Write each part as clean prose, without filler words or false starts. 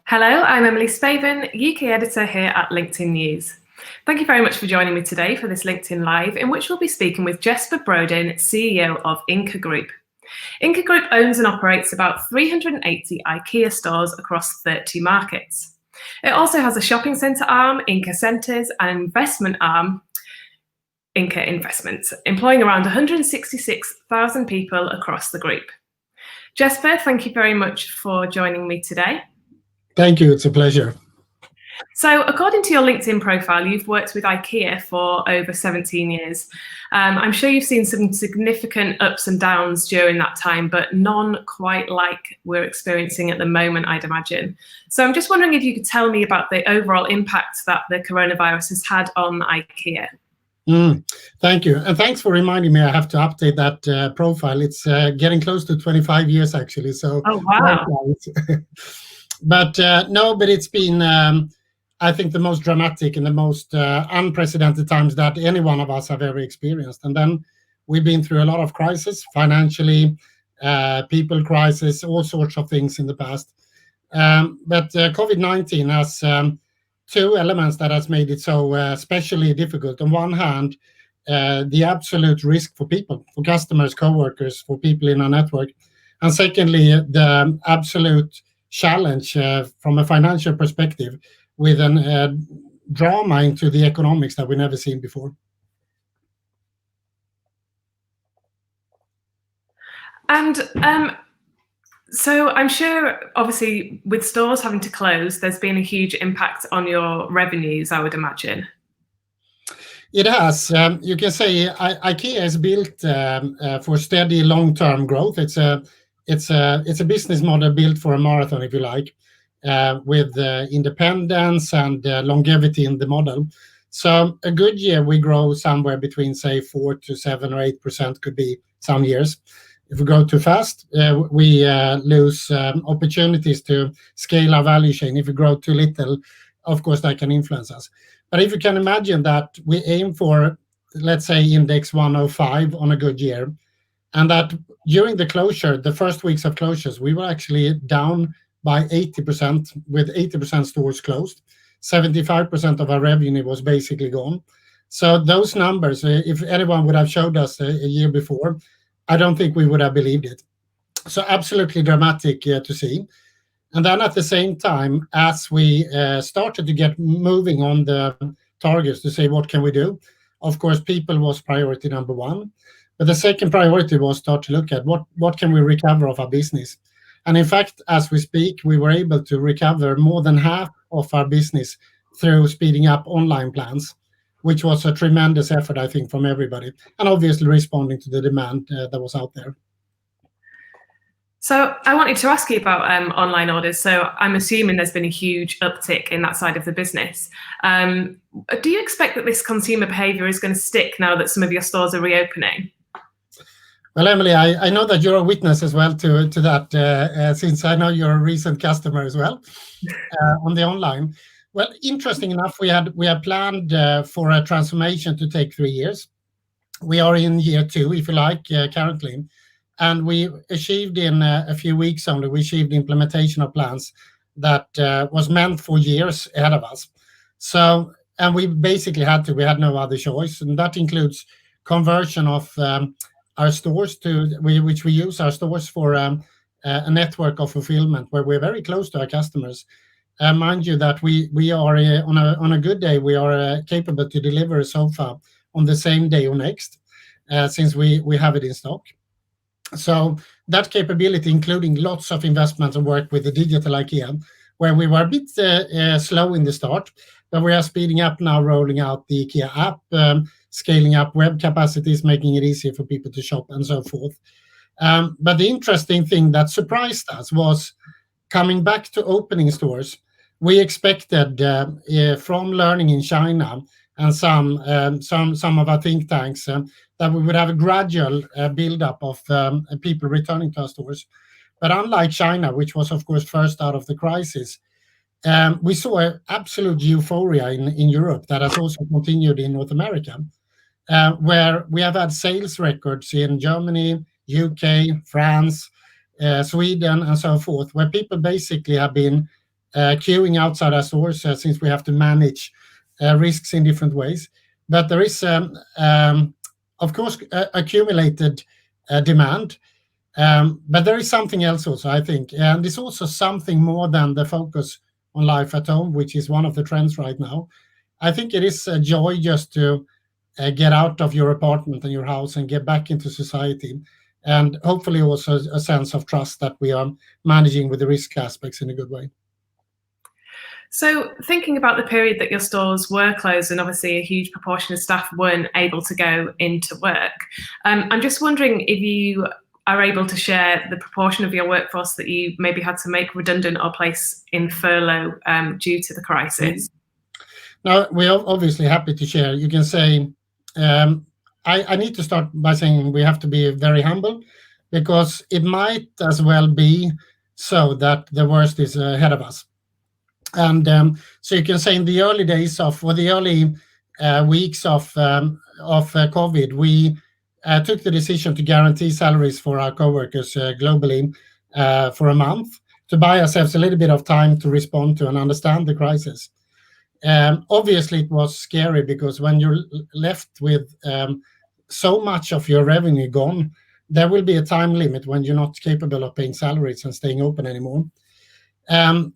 Hello, I'm Emily Spaven, UK editor here at LinkedIn News. Thank you very much for joining me today for this LinkedIn Live, in which we'll be speaking with Jesper Brodin, CEO of Ingka Group. Ingka Group owns and operates about 380 IKEA stores across 30 markets. It also has a shopping centre arm, Ingka Centres, and an investment arm, Ingka Investments, employing around 166,000 people across the group. Jesper, thank you very much for joining me today. Thank you, it's a pleasure. So according to your LinkedIn profile, you've worked with IKEA for over 17 years. I'm sure you've seen some significant ups and downs during that time, but none quite like we're experiencing at the moment, I'd imagine. So I'm just wondering if you could tell me about the overall impact that the coronavirus has had on IKEA. Thank you. And thanks for reminding me I have to update that profile. It's getting close to 25 years, actually. So, oh, wow. But it's been, I think, the most dramatic and the most unprecedented times that any one of us have ever experienced. And then we've been through a lot of crises, financially, people crisis, all sorts of things in the past. But COVID-19 has two elements that has made it so especially difficult. On one hand, the absolute risk for people, for customers, co-workers, for people in our network. And secondly, the absolute challenge from a financial perspective with a drama into the economics that we've never seen before. And so I'm sure, obviously, with stores having to close, there's been a huge impact on your revenues, I would imagine. It has. You can say IKEA is built for steady long-term growth. It's a business model built for a marathon, if you like, with independence and longevity in the model. So a good year, we grow somewhere between, say, 4 to 7 or 8% could be some years. If we go too fast, we lose opportunities to scale our value chain. If we grow too little, of course, that can influence us. But if you can imagine that we aim for, let's say, index 105 on a good year, and that during the closure, the first weeks of closures, we were actually down by 80%, with 80% stores closed. 75% of our revenue was basically gone. So those numbers, if anyone would have showed us a year before, I don't think we would have believed it. So absolutely dramatic to see. And then at the same time, as we started to get moving on the targets to say, what can we do? Of course, people was priority number one. But the second priority was start to look at what can we recover of our business. And in fact, as we speak, we were able to recover more than half of our business through speeding up online plans, which was a tremendous effort, I think, from everybody, and obviously responding to the demand that was out there. So I wanted to ask you about online orders. So I'm assuming there's been a huge uptick in that side of the business. Do you expect that this consumer behavior is going to stick now that some of your stores are reopening? Well, Emily, I know that you're a witness as well to that, since I know you're a recent customer as well on the online. Well, interesting enough, we had planned for a transformation to take 3 years. We are in year 2, if you like, currently. And we achieved in a few weeks only, we achieved implementation of plans that was meant for years ahead of us. So, and we basically we had no other choice. And that includes conversion of our stores which we use our stores for a network of fulfillment where we're very close to our customers. Mind you that we are on a good day, we are capable to deliver a sofa on the same day or next, since we have it in stock. So that capability, including lots of investments and work with the digital IKEA, where we were a bit slow in the start, but we are speeding up now, rolling out the IKEA app, scaling up web capacities, making it easier for people to shop and so forth. But the interesting thing that surprised us was coming back to opening stores. We expected from learning in China and some of our think tanks that we would have a gradual build-up of people returning to our stores. But unlike China, which was, of course, first out of the crisis, we saw an absolute euphoria in Europe that has also continued in North America, where we have had sales records in Germany, UK, France, Sweden, and so forth, where people basically have been queuing outside our stores since we have to manage risks in different ways. But there is, of course, accumulated demand. But there is something else also, I think, and it's also something more than the focus on life at home, which is one of the trends right now. I think it is a joy just to get out of your apartment and your house and get back into society, and hopefully also a sense of trust that we are managing with the risk aspects in a good way. So thinking about the period that your stores were closed and obviously a huge proportion of staff weren't able to go into work, I'm just wondering if you are able to share the proportion of your workforce that you maybe had to make redundant or place in furlough due to the crisis. Now, we're obviously happy to share. You can say, I need to start by saying we have to be very humble, because it might as well be so that the worst is ahead of us. And so you can say in the early days of, or the early weeks of COVID, we took the decision to guarantee salaries for our coworkers globally for a month, to buy ourselves a little bit of time to respond to and understand the crisis. Obviously, it was scary, because when you're left with so much of your revenue gone, there will be a time limit when you're not capable of paying salaries and staying open anymore.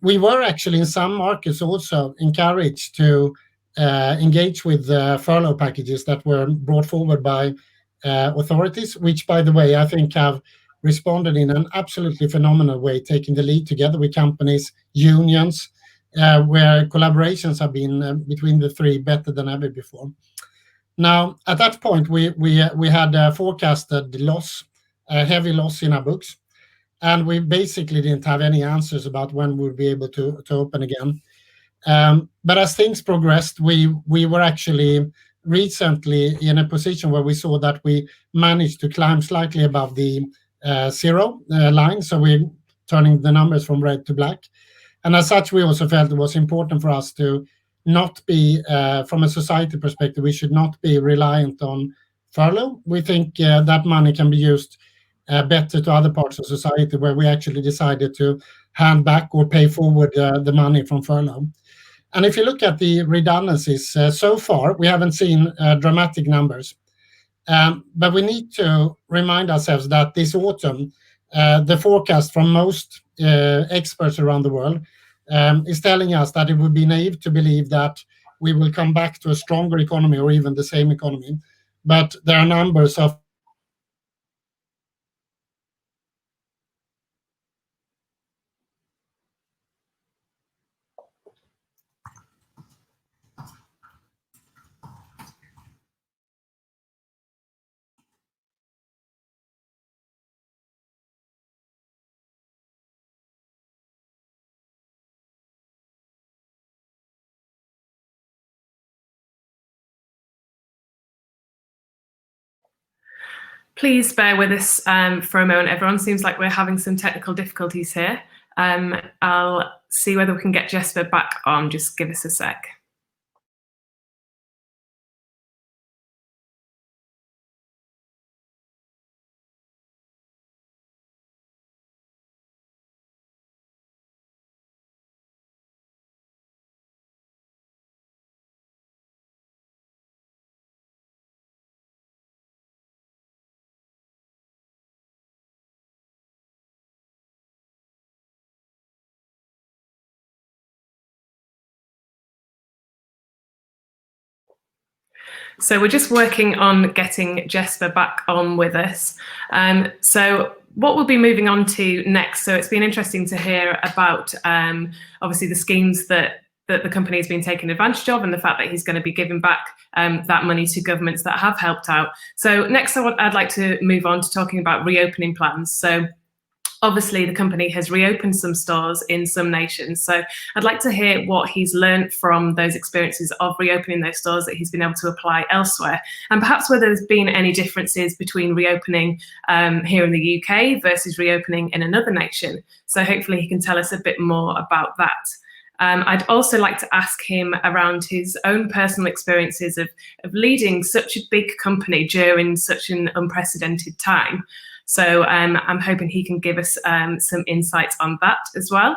We were actually in some markets also encouraged to engage with furlough packages that were brought forward by authorities, which, by the way, I think have responded in an absolutely phenomenal way, taking the lead together with companies, unions, where collaborations have been between the three better than ever before. Now, at that point, we had forecasted loss, a heavy loss in our books, and we basically didn't have any answers about when we'll be able to open again. But as things progressed, we were actually recently in a position where we saw that we managed to climb slightly above the zero line, so we're turning the numbers from red to black. And as such, we also felt it was important for us to not be, from a society perspective, we should not be reliant on furlough. We think that money can be used better to other parts of society, where we actually decided to hand back or pay forward the money from furlough. And if you look at the redundancies, so far, we haven't seen dramatic numbers. But we need to remind ourselves that this autumn, the forecast from most experts around the world is telling us that it would be naive to believe that we will come back to a stronger economy or even the same economy. But there are numbers of Please bear with us for a moment, everyone. Seems like we're having some technical difficulties here. I'll see whether we can get Jesper back on. Just give us a sec. So we're just working on getting Jesper back on with us. So what we'll be moving on to next, so it's been interesting to hear about obviously the schemes that the company has been taking advantage of, and the fact that he's going to be giving back that money to governments that have helped out. So next I'd like to move on to talking about reopening plans. So obviously the company has reopened some stores in some nations. So I'd like to hear what he's learned from those experiences of reopening those stores that he's been able to apply elsewhere, and perhaps whether there's been any differences between reopening here in the UK versus reopening in another nation. So hopefully he can tell us a bit more about that. I'd also like to ask him around his own personal experiences of leading such a big company during such an unprecedented time. So I'm hoping he can give us some insights on that as well.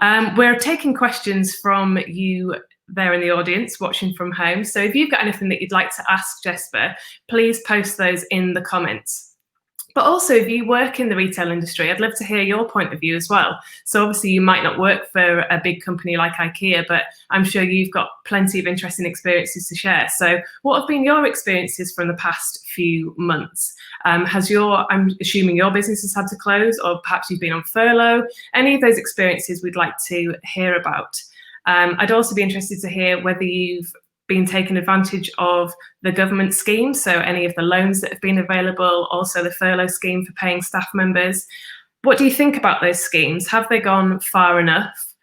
We're taking questions from you there in the audience watching from home. So if you've got anything that you'd like to ask Jesper, please post those in the comments. But also, if you work in the retail industry, I'd love to hear your point of view as well. So obviously you might not work for a big company like IKEA, but I'm sure you've got plenty of interesting experiences to share. So what have been your experiences from the past few months? I'm assuming your business has had to close, or perhaps you've been on furlough. Any of those experiences we'd like to hear about. I'd also be interested to hear whether you've been taken advantage of the government scheme, so any of the loans that have been available, also the furlough scheme for paying staff members. What do you think about those schemes? Have they gone far enough?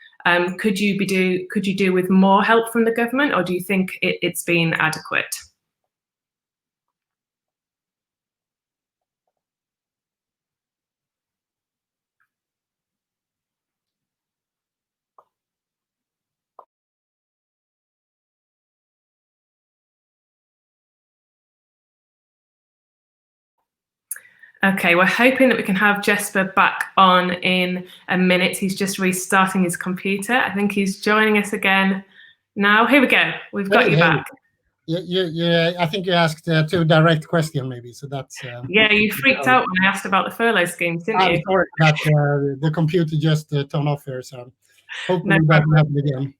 Could you do with more help from the government, or do you think it's been adequate? Okay, we're hoping that we can have Jesper back on in a minute. He's just restarting his computer. I think he's joining us again now. Here we go. We've got you back. I think you asked two direct questions, maybe. So that's yeah. You freaked out when I asked about the furlough schemes, didn't you? Sorry that the computer just turned off here. So hopefully that will happen again.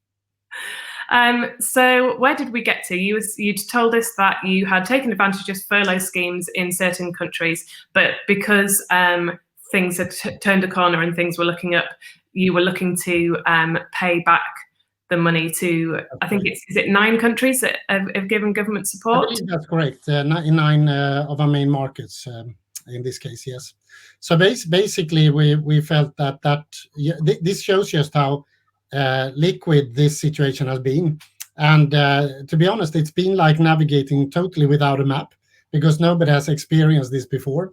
So where did we get to? You'd told us that you had taken advantage of furlough schemes in certain countries, but because things had turned a corner and things were looking up, you were looking to pay back the money to, I think is it 9 countries that have given government support? I believe that's correct. 9 of our main markets in this case, yes. So basically we felt that this shows just how liquid this situation has been, and to be honest, it's been like navigating totally without a map, because nobody has experienced this before,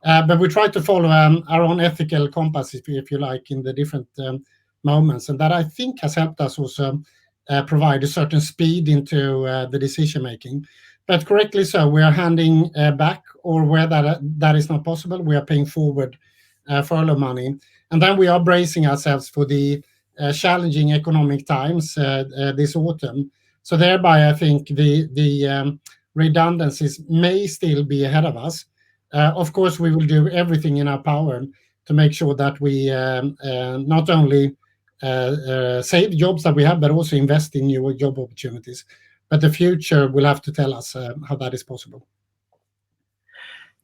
but we try to follow our own ethical compass, if you like, in the different moments, and that I think has helped us also provide a certain speed into the decision making. But correctly so, we are handing back, or where that is not possible, we are paying forward furlough money, and then we are bracing ourselves for the challenging economic times this autumn. So thereby, I think the redundancies may still be ahead of us. Of course, we will do everything in our power to make sure that we not only save the jobs that we have, but also invest in new job opportunities. But the future will have to tell us how that is possible.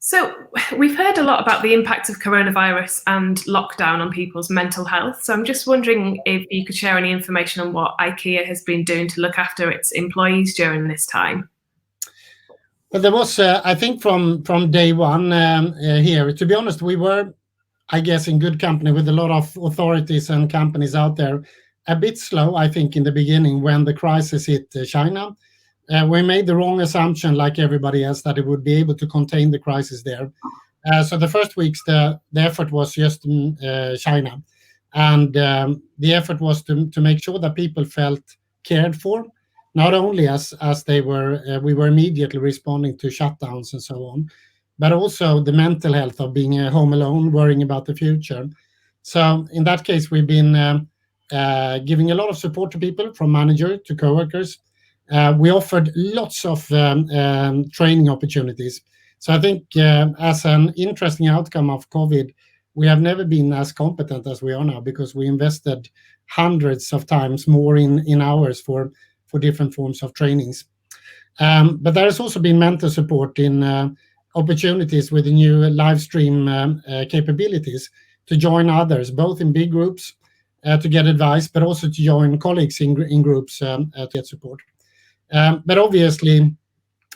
So we've heard a lot about the impact of coronavirus and lockdown on people's mental health. So I'm just wondering if you could share any information on what IKEA has been doing to look after its employees during this time. Well, there was, I think, from day one here, to be honest, we were, I guess, in good company with a lot of authorities and companies out there. A bit slow, I think, in the beginning when the crisis hit China. We made the wrong assumption, like everybody else, that it would be able to contain the crisis there. So the first weeks, the effort was just China. And the effort was to make sure that people felt cared for, not only as we were immediately responding to shutdowns and so on, but also the mental health of being home alone, worrying about the future. So in that case, we've been giving a lot of support to people, from manager to coworkers. We offered lots of training opportunities. So I think as an interesting outcome of COVID, we have never been as competent as we are now, because we invested hundreds of times more in hours for different forms of trainings. But there has also been mentor support in opportunities with the new live stream capabilities to join others, both in big groups to get advice, but also to join colleagues in groups to get support. But obviously,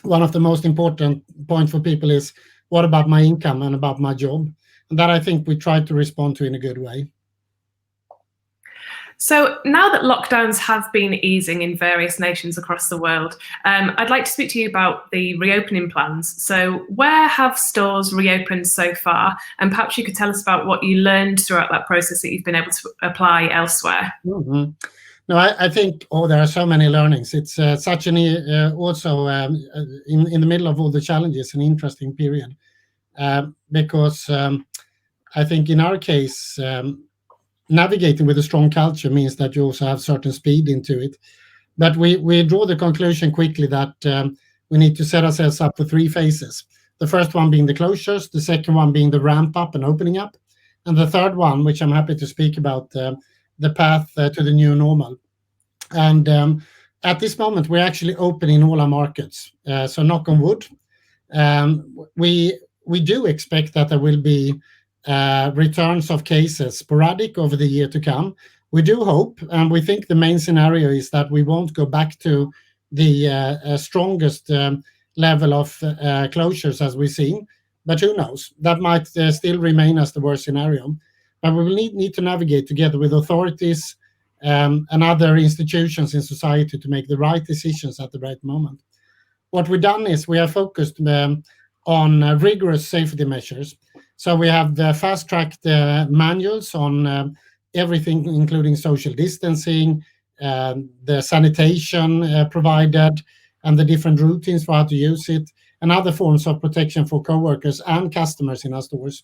one of the most important points for people is, what about my income and about my job? And that I think we try to respond to in a good way. So now that lockdowns have been easing in various nations across the world, I'd like to speak to you about the reopening plans. So where have stores reopened so far? And perhaps you could tell us about what you learned throughout that process that you've been able to apply elsewhere. Mm-hmm. No, I think there are so many learnings. It's such an also in the middle of all the challenges, an interesting period, because I think in our case, navigating with a strong culture means that you also have certain speed into it. But we draw the conclusion quickly that we need to set ourselves up for 3 phases. The first one being the closures, the second one being the ramp up and opening up, and the third one, which I'm happy to speak about, the path to the new normal. And at this moment, we're actually open in all our markets. So knock on wood. We do expect that there will be returns of cases sporadic over the year to come. We do hope, and we think the main scenario is that we won't go back to the strongest level of closures as we've seen, but who knows? That might still remain as the worst scenario. But we will need to navigate together with authorities and other institutions in society to make the right decisions at the right moment. What we've done is we are focused on rigorous safety measures. So we have the fast-tracked manuals on everything, including social distancing, the sanitation provided, and the different routines for how to use it, and other forms of protection for co-workers and customers in our stores,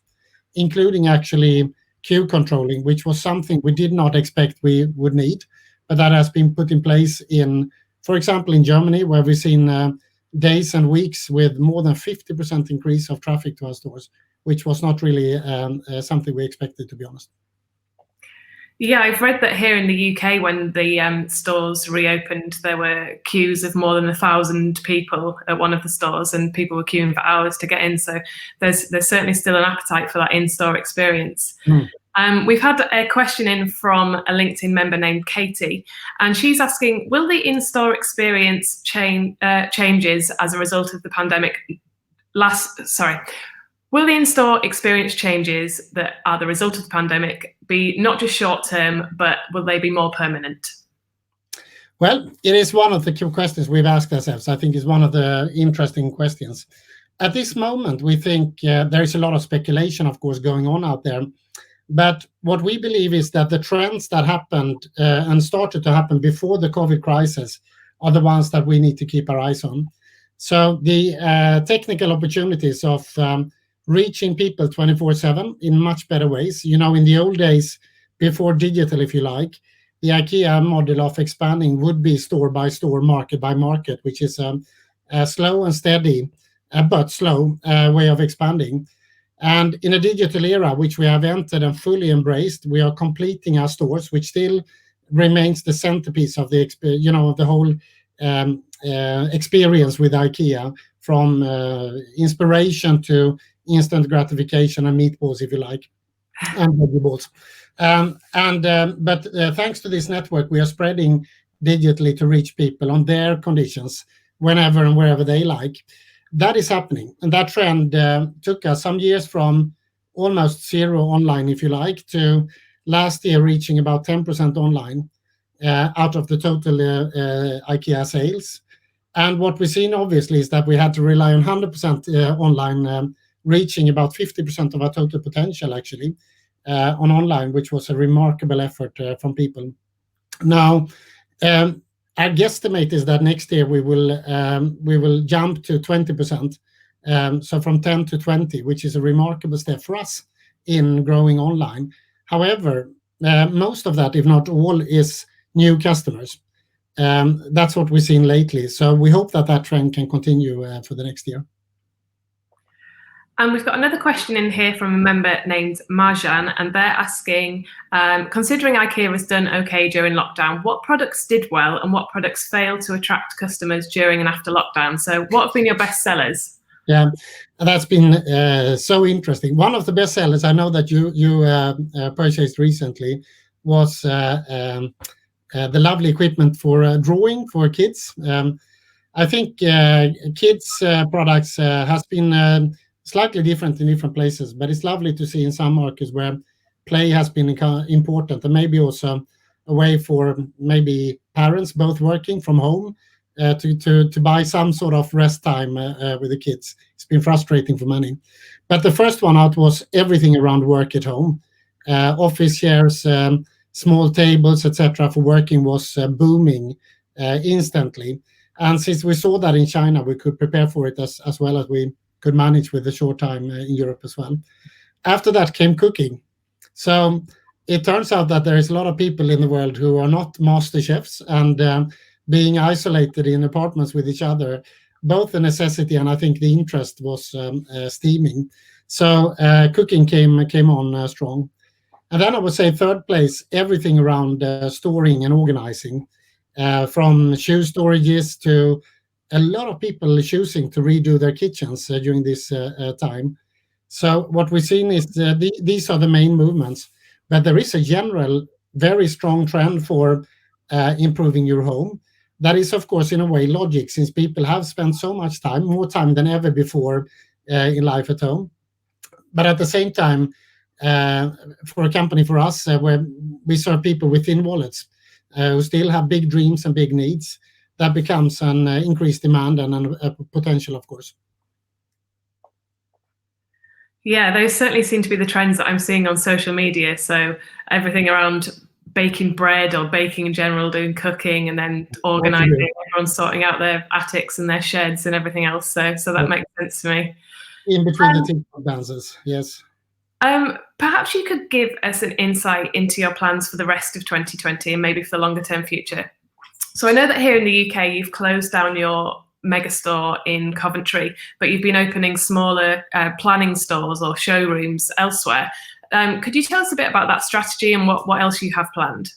including actually queue controlling, which was something we did not expect we would need, but that has been put in place in, for example, in Germany, where we've seen days and weeks with more than 50% increase of traffic to our stores, which was not really something we expected, to be honest. Yeah, I've read that here in the UK, when the stores reopened, there were queues of more than 1,000 people at one of the stores, and people were queuing for hours to get in. So there's certainly still an appetite for that in-store experience. We've had a question in from a LinkedIn member named Katie, and she's asking, will the in-store experience changes as a result of the pandemic Will the in-store experience changes that are the result of the pandemic be not just short-term, but will they be more permanent? Well, it is one of the key questions we've asked ourselves. I think it's one of the interesting questions. At this moment, we think there is a lot of speculation, of course, going on out there. But what we believe is that the trends that happened and started to happen before the COVID crisis are the ones that we need to keep our eyes on. So the technical opportunities of reaching people 24/7 in much better ways. You know, in the old days, before digital, if you like, the IKEA model of expanding would be store by store, market by market, which is a slow and steady, but slow way of expanding. And in a digital era, which we have entered and fully embraced, we are completing our stores, which still remains the centerpiece of the whole experience with IKEA, from inspiration to instant gratification and meatballs, if you like, and vegetables. But thanks to this network, we are spreading digitally to reach people on their conditions, whenever and wherever they like. That is happening, and that trend took us some years from almost zero online, if you like, to last year reaching about 10% online out of the total IKEA sales. And what we've seen, obviously, is that we had to rely on 100% online, reaching about 50% of our total potential, actually, on online, which was a remarkable effort from people. Now, our guesstimate is that next year we will jump to 20%, so from 10 to 20, which is a remarkable step for us in growing online. However, most of that, if not all, is new customers. That's what we've seen lately. So we hope that that trend can continue for the next year. And we've got another question in here from a member named Marjan, and they're asking, considering IKEA has done okay during lockdown, what products did well and what products failed to attract customers during and after lockdown? So what have been your best sellers? Yeah, that's been so interesting. One of the best sellers I know that you purchased recently was the lovely equipment for drawing for kids. I think kids' products has been slightly different in different places, but it's lovely to see in some markets where play has been important, and maybe also a way for maybe parents both working from home to buy some sort of rest time with the kids. It's been frustrating for many. But the first one out was everything around work at home. Office chairs, small tables, etc. for working was booming instantly. And since we saw that in China, we could prepare for it as well as we could manage with the short time in Europe as well. After that came cooking. So it turns out that there is a lot of people in the world who are not master chefs, and being isolated in apartments with each other, both a necessity and I think the interest was steaming. So cooking came on strong. And then I would say third place, everything around storing and organizing, from shoe storages to a lot of people choosing to redo their kitchens during this time. So what we've seen is these are the main movements, but there is a general, very strong trend for improving your home. That is, of course, in a way, logic, since people have spent so much time, more time than ever before in life at home. But at the same time, for a company for us, where we serve people with thin wallets who still have big dreams and big needs, that becomes an increased demand and a potential, of course. Yeah, those certainly seem to be the trends that I'm seeing on social media. So everything around baking bread or baking in general, doing cooking, and then organizing, everyone's sorting out their attics and their sheds and everything else. So that makes sense to me. In between the TikTok dances, yes. Perhaps you could give us an insight into your plans for the rest of 2020 and maybe for the longer term future. So I know that here in the UK, you've closed down your mega store in Coventry, but you've been opening smaller planning stores or showrooms elsewhere. Could you tell us a bit about that strategy and what else you have planned?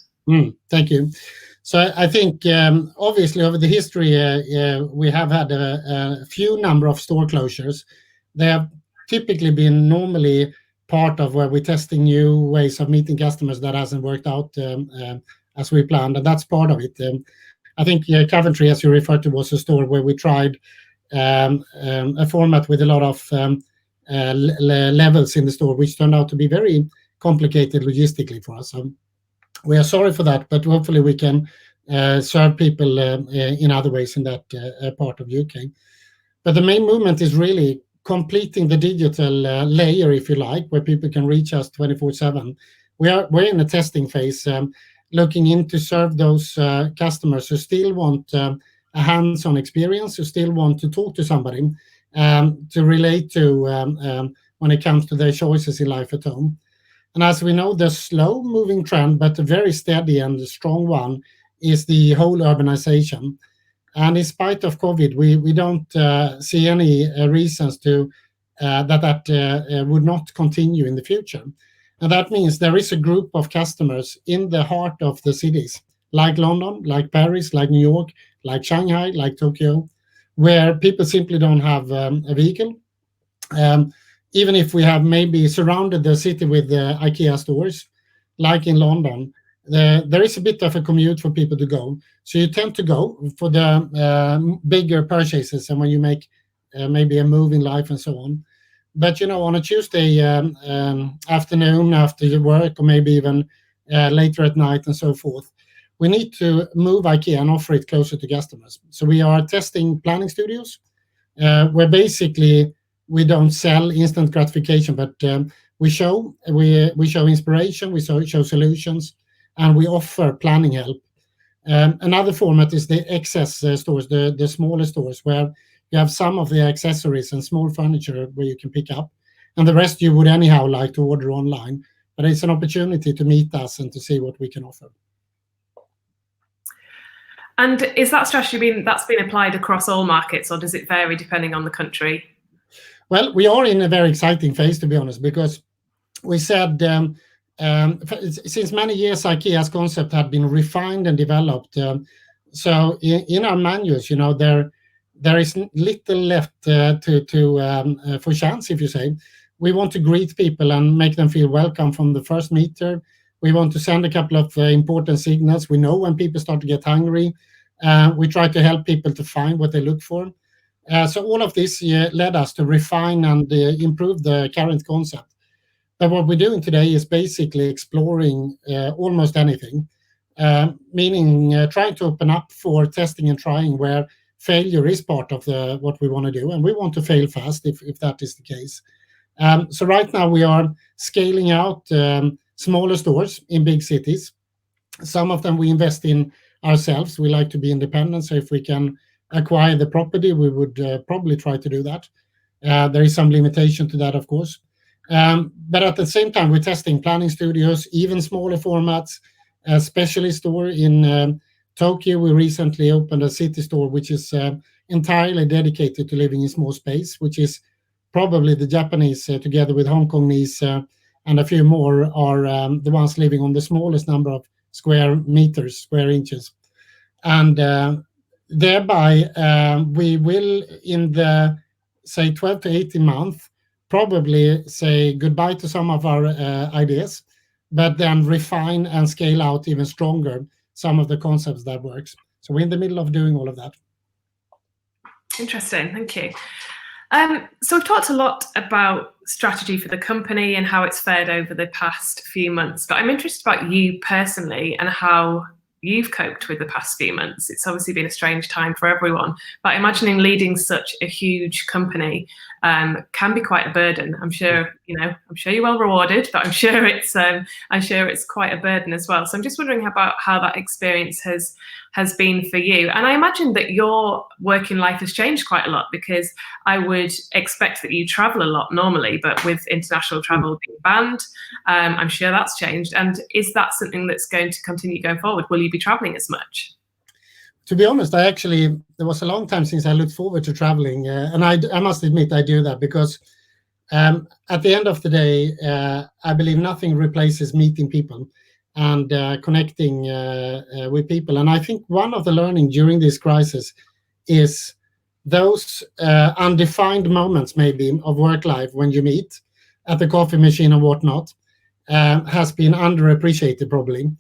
Thank you. So I think obviously over the history, we have had a few number of store closures. They have typically been normally part of where we're testing new ways of meeting customers that hasn't worked out as we planned, and that's part of it. I think Coventry, as you referred to, was a store where we tried a format with a lot of levels in the store, which turned out to be very complicated logistically for us. So we are sorry for that, but hopefully we can serve people in other ways in that part of UK. But the main movement is really completing the digital layer, if you like, where people can reach us 24/7. We're in a testing phase, looking into serve those customers who still want a hands-on experience, who still want to talk to somebody, to relate to when it comes to their choices in life at home. And as we know, the slow-moving trend, but a very steady and strong one, is the whole urbanization. And in spite of COVID, we don't see any reasons to that would not continue in the future. And that means there is a group of customers in the heart of the cities, like London, like Paris, like New York, like Shanghai, like Tokyo, where people simply don't have a vehicle. Even if we have maybe surrounded the city with IKEA stores, like in London, there is a bit of a commute for people to go. So you tend to go for the bigger purchases and when you make maybe a move in life and so on. But, on a Tuesday afternoon after your work, or maybe even later at night and so forth, we need to move IKEA and offer it closer to customers. So we are testing planning studios, where basically we don't sell instant gratification, but we show inspiration, we show solutions, and we offer planning help. Another format is the excess stores, the smaller stores, where you have some of the accessories and small furniture where you can pick up, and the rest you would anyhow like to order online. But it's an opportunity to meet us and to see what we can offer. And is that strategy that's been applied across all markets, or does it vary depending on the country? Well, we are in a very exciting phase, to be honest, because we said since many years IKEA's concept had been refined and developed. So in our manuals, there is little left for chance, if you say. We want to greet people and make them feel welcome from the first meter. We want to send a couple of important signals. We know when people start to get hungry. We try to help people to find what they look for. So all of this led us to refine and improve the current concept. But what we're doing today is basically exploring almost anything, meaning trying to open up for testing and trying where failure is part of what we want to do, and we want to fail fast if that is the case. So right now we are scaling out smaller stores in big cities. Some of them we invest in ourselves. We like to be independent, so if we can acquire the property, we would probably try to do that. There is some limitation to that, of course. But at the same time, we're testing planning studios, even smaller formats. A specialist store in Tokyo, we recently opened a city store which is entirely dedicated to living in small space, which is probably the Japanese, together with Hong Kongese and a few more, are the ones living on the smallest number of square meters, square inches. And thereby, we will, in the, say, 12 to 18 months, probably say goodbye to some of our ideas, but then refine and scale out even stronger some of the concepts that works. So we're in the middle of doing all of that. Interesting, thank you. So we've talked a lot about strategy for the company and how it's fared over the past few months, but I'm interested about you personally and how you've coped with the past few months. It's obviously been a strange time for everyone, but imagining leading such a huge company can be quite a burden. I'm sure you're well rewarded, but I'm sure it's quite a burden as well. So I'm just wondering about how that experience has been for you. And I imagine that your working life has changed quite a lot, because I would expect that you travel a lot normally, but with international travel being banned, I'm sure that's changed. And is that something that's going to continue going forward? Will you be traveling as much? To be honest, there was a long time since I looked forward to traveling, and I must admit I do that because at the end of the day, I believe nothing replaces meeting people and connecting with people. And I think one of the learning during this crisis is those undefined moments maybe of work life when you meet at the coffee machine and whatnot has been underappreciated probably.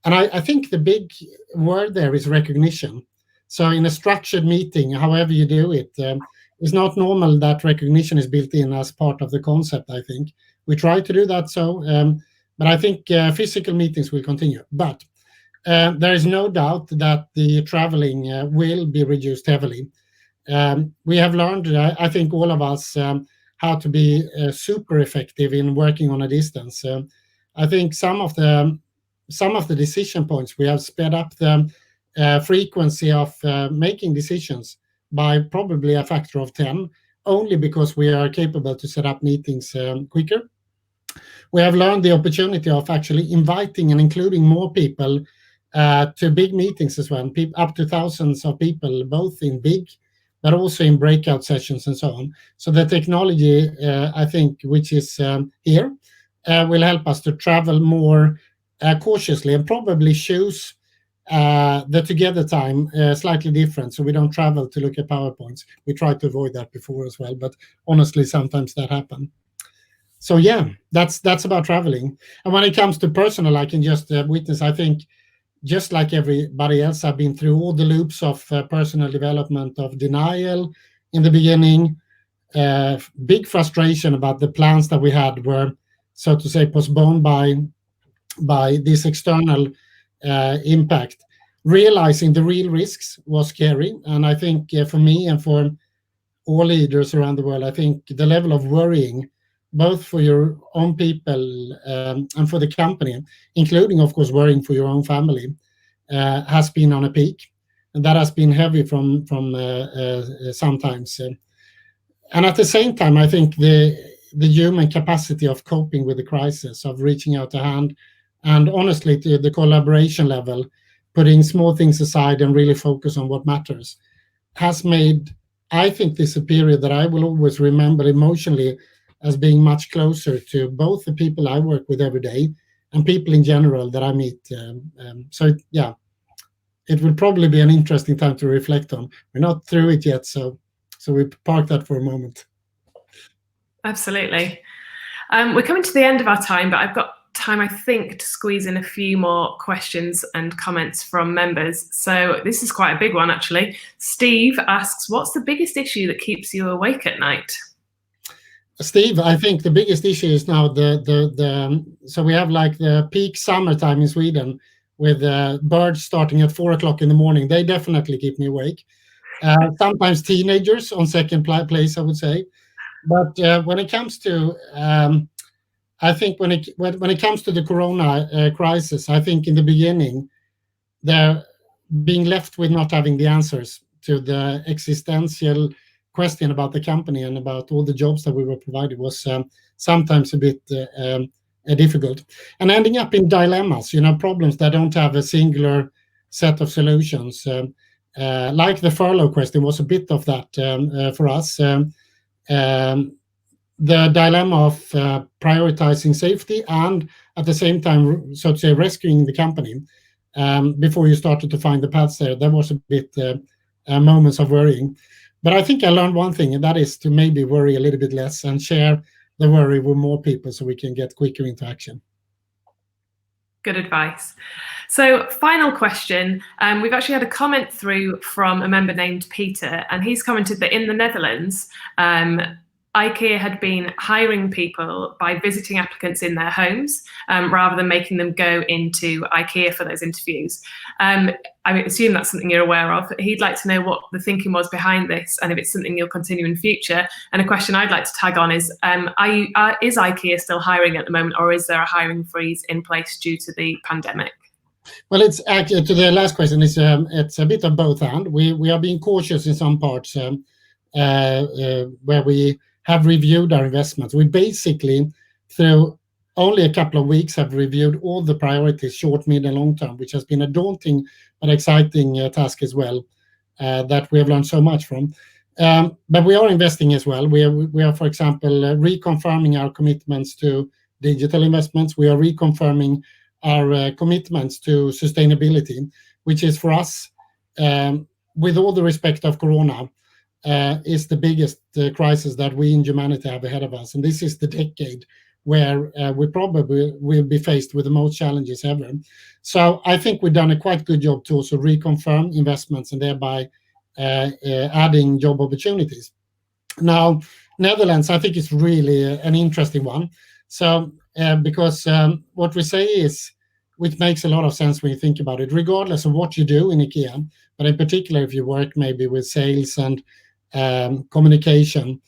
And I think the big word there is recognition. So in a structured meeting, however you do it, it's not normal that recognition is built in as part of the concept, I think. We try to do that, but I think physical meetings will continue. But there is no doubt that the traveling will be reduced heavily. We have learned, I think all of us, how to be super effective in working on a distance. I think some of the decision points, we have sped up the frequency of making decisions by probably a factor of 10, only because we are capable to set up meetings quicker. We have learned the opportunity of actually inviting and including more people to big meetings as well, up to thousands of people, both in big, but also in breakout sessions and so on. So the technology, I think, which is here, will help us to travel more cautiously and probably choose the together time slightly different, so we don't travel to look at PowerPoints. We tried to avoid that before as well, but honestly, sometimes that happens. So yeah, that's about traveling. And when it comes to personal, I can just witness, I think, just like everybody else, I've been through all the loops of personal development, of denial in the beginning, big frustration about the plans that we had were, so to say, postponed by this external impact. Realizing the real risks was scary. And I think for me and for all leaders around the world, I think the level of worrying, both for your own people and for the company, including, of course, worrying for your own family, has been on a peak. And that has been heavy from sometimes. And at the same time, I think the human capacity of coping with the crisis, of reaching out a hand, and honestly, to the collaboration level, putting small things aside and really focus on what matters, has made, I think, this a period that I will always remember emotionally as being much closer to both the people I work with every day and people in general that I meet. So yeah, it will probably be an interesting time to reflect on. We're not through it yet, so we park that for a moment. Absolutely. We're coming to the end of our time, but I've got time, I think, to squeeze in a few more questions and comments from members. So this is quite a big one, actually. Steve asks, what's the biggest issue that keeps you awake at night? Steve, I think the biggest issue is now so we have like the peak summertime in Sweden with birds starting at 4 o'clock in the morning. They definitely keep me awake. Sometimes teenagers on second place, I would say. But when it comes to, I think when it comes to the Corona crisis, I think in the beginning, they're being left with not having the answers to the existential question about the company and about all the jobs that we were provided was sometimes a bit difficult, and ending up in dilemmas, problems that don't have a singular set of solutions. Like the furlough question was a bit of that for us. The dilemma of prioritizing safety and at the same time, so to say, rescuing the company before you started to find the paths there. There was a bit moments of worrying. But I think I learned one thing, and that is to maybe worry a little bit less and share the worry with more people so we can get quicker into action. Good advice. So final question. We've actually had a comment through from a member named Peter, and he's commented that in the Netherlands, IKEA had been hiring people by visiting applicants in their homes rather than making them go into IKEA for those interviews. I assume that's something you're aware of. He'd like to know what the thinking was behind this and if it's something you'll continue in future. And a question I'd like to tag on is IKEA still hiring at the moment, or is there a hiring freeze in place due to the pandemic? Well, it's actually, to the last question, it's a bit of both. And we are being cautious in some parts where we have reviewed our investments. We basically, through only a couple of weeks, have reviewed all the priorities, short, mid, and long term, which has been a daunting but exciting task as well, that we have learned so much from. But we are investing as well. We are, for example, reconfirming our commitments to digital investments. We are reconfirming our commitments to sustainability, which is for us, with all the respect of Corona, is the biggest crisis that we in humanity have ahead of us. And this is the decade where we probably will be faced with the most challenges ever. So I think we've done a quite good job to also reconfirm investments and thereby adding job opportunities. Now, Netherlands, I think, is really an interesting one. So because what we say is, which makes a lot of sense when you think about it, regardless of what you do in IKEA, but in particular if you work maybe with sales and communication,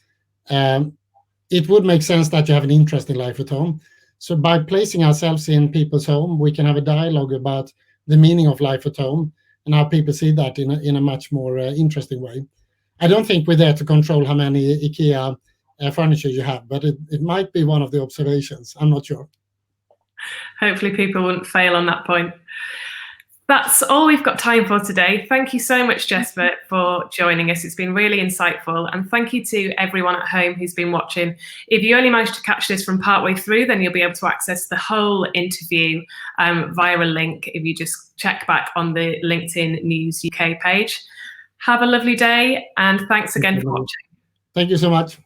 it would make sense that you have an interest in life at home. So by placing ourselves in people's home, we can have a dialogue about the meaning of life at home and how people see that in a much more interesting way. I don't think we're there to control how many IKEA furniture you have, but it might be one of the observations. I'm not sure. Hopefully people wouldn't fail on that point. That's all we've got time for today. Thank you so much, Jesper, for joining us. It's been really insightful. And thank you to everyone at home who's been watching. If you only managed to catch this from partway through, then you'll be able to access the whole interview via a link if you just check back on the LinkedIn News UK page. Have a lovely day, and thanks again for watching. Thank you so much.